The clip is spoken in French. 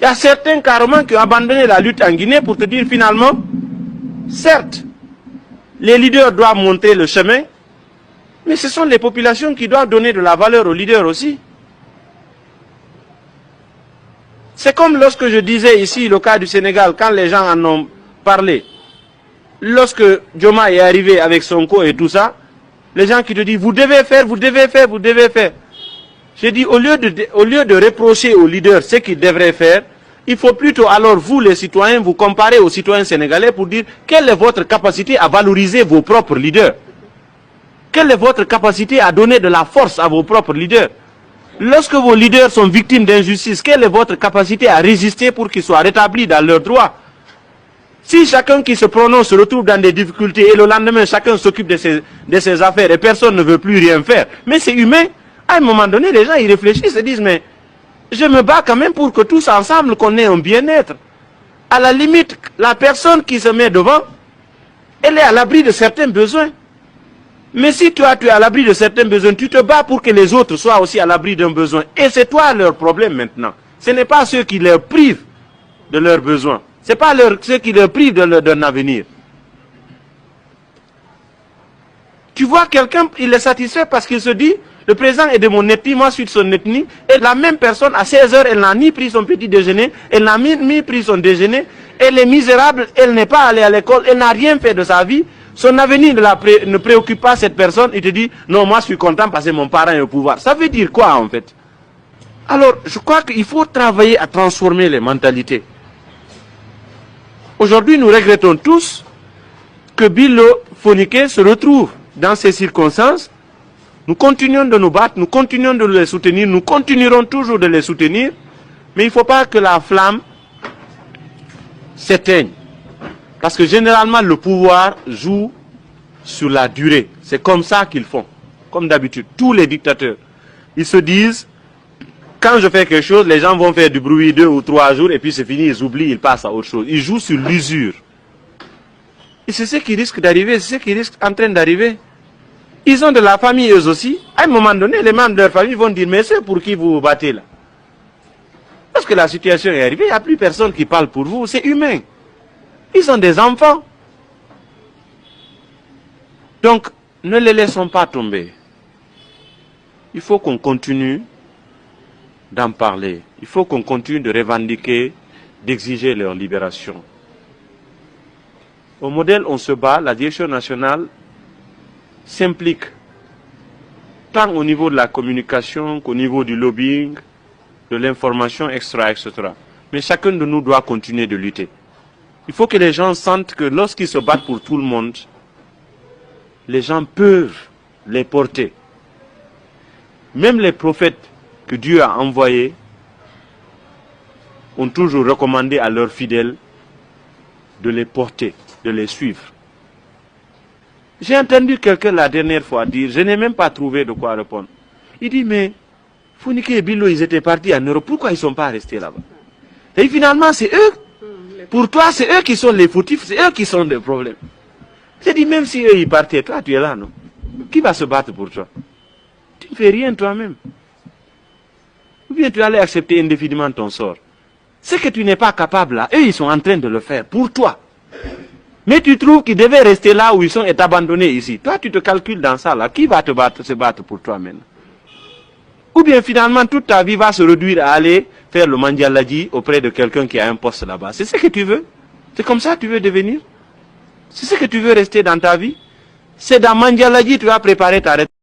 y a certains carrément qui ont abandonné la lutte en Guinée pour te dire finalement, certes, les leaders doivent montrer le chemin, mais ce sont les populations qui doivent donner de la valeur aux leaders aussi. C'est comme lorsque je disais ici, le cas du Sénégal, quand les gens en ont parlé. Lorsque Djoma est arrivé avec Sonko et tout ça, les gens qui te disent, vous devez faire, vous devez faire, vous devez faire. J'ai dit, au lieu de reprocher aux leaders ce qu'ils devraient faire, il faut plutôt alors, vous les citoyens, vous comparer aux citoyens sénégalais pour dire, quelle est votre capacité à valoriser vos propres leaders? Quelle est votre capacité à donner de la force à vos propres leaders? Lorsque vos leaders sont victimes d'injustice, quelle est votre capacité à résister pour qu'ils soient rétablis dans leurs droits? Si chacun qui se prononce se retrouve dans des difficultés et le lendemain chacun s'occupe de ses affaires et personne ne veut plus rien faire, mais c'est humain. À un moment donné, les gens ils réfléchissent et disent, mais je me bats quand même pour que tous ensemble qu'on ait un bien-être. À la limite, la personne qui se met devant, elle est à l'abri de certains besoins. Mais si toi tu es à l'abri de certains besoins, tu te bats pour que les autres soient aussi à l'abri d'un besoin. Et c'est toi leur problème maintenant. Ce n'est pas ceux qui leur privent de leurs besoins. Ce n'est pas ceux qui leur privent d'un avenir. Tu vois quelqu'un, il est satisfait parce qu'il se dit, le président est de mon ethnie, moi je suis de son ethnie, et la même personne, à 16 heures, elle n'a ni pris son petit déjeuner, elle n'a ni pris son déjeuner, elle est misérable, elle n'est pas allée à l'école, elle n'a rien fait de sa vie, son avenir ne préoccupe pas cette personne, il te dit, non, moi je suis content parce que mon parent est au pouvoir. Ça veut dire quoi en fait? Alors, je crois qu'il faut travailler à transformer les mentalités. Aujourd'hui, nous regrettons tous que Bilo Fonike se retrouve dans ces circonstances. Nous continuons de nous battre, nous continuons de les soutenir, nous continuerons toujours de les soutenir, mais il ne faut pas que la flamme s'éteigne. Parce que généralement, le pouvoir joue sur la durée. C'est comme ça qu'ils font. Comme d'habitude, tous les dictateurs. Ils se disent, quand je fais quelque chose, les gens vont faire du bruit 2 ou 3 jours, et puis c'est fini, ils oublient, ils passent à autre chose. Ils jouent sur l'usure. Et c'est ce qui risque d'arriver, c'est ce qui risque en train d'arriver. Ils ont de la famille eux aussi. À un moment donné, les membres de leur famille vont dire, mais c'est pour qui vous vous battez là? Parce que la situation est arrivée, il n'y a plus personne qui parle pour vous, c'est humain. Ils ont des enfants. Donc, ne les laissons pas tomber. Il faut qu'on continue d'en parler. Il faut qu'on continue de revendiquer, d'exiger leur libération. Au modèle on se bat, la direction nationale s'implique tant au niveau de la communication qu'au niveau du lobbying, de l'information, etc. Mais chacun de nous doit continuer de lutter. Il faut que les gens sentent que lorsqu'ils se battent pour tout le monde, les gens peuvent les porter. Même les prophètes que Dieu a envoyés ont toujours recommandé à leurs fidèles de les porter, de les suivre. J'ai entendu quelqu'un la dernière fois dire, je n'ai même pas trouvé de quoi répondre. Il dit, mais Fonike et Bilo, ils étaient partis en Europe, pourquoi ils ne sont pas restés là-bas? Et finalement, c'est eux. Pour toi, c'est eux qui sont les fautifs, c'est eux qui sont des problèmes. J'ai dit, même si eux, ils partaient, toi, tu es là, non? Qui va se battre pour toi? Tu ne fais rien toi-même. Ou bien tu allais accepter indéfiniment ton sort. Ce que tu n'es pas capable là, eux, ils sont en train de le faire pour toi. Mais tu trouves qu'ils devaient rester là où ils sont et t'abandonner ici. Toi, tu te calcules dans ça là. Qui va se battre pour toi maintenant? Ou bien finalement, toute ta vie va se réduire à aller faire le mandialadji auprès de quelqu'un qui a un poste là-bas. C'est ce que tu veux? C'est comme ça que tu veux devenir? C'est ce que tu veux rester dans ta vie? C'est dans mandialadji que tu vas préparer ta retraite.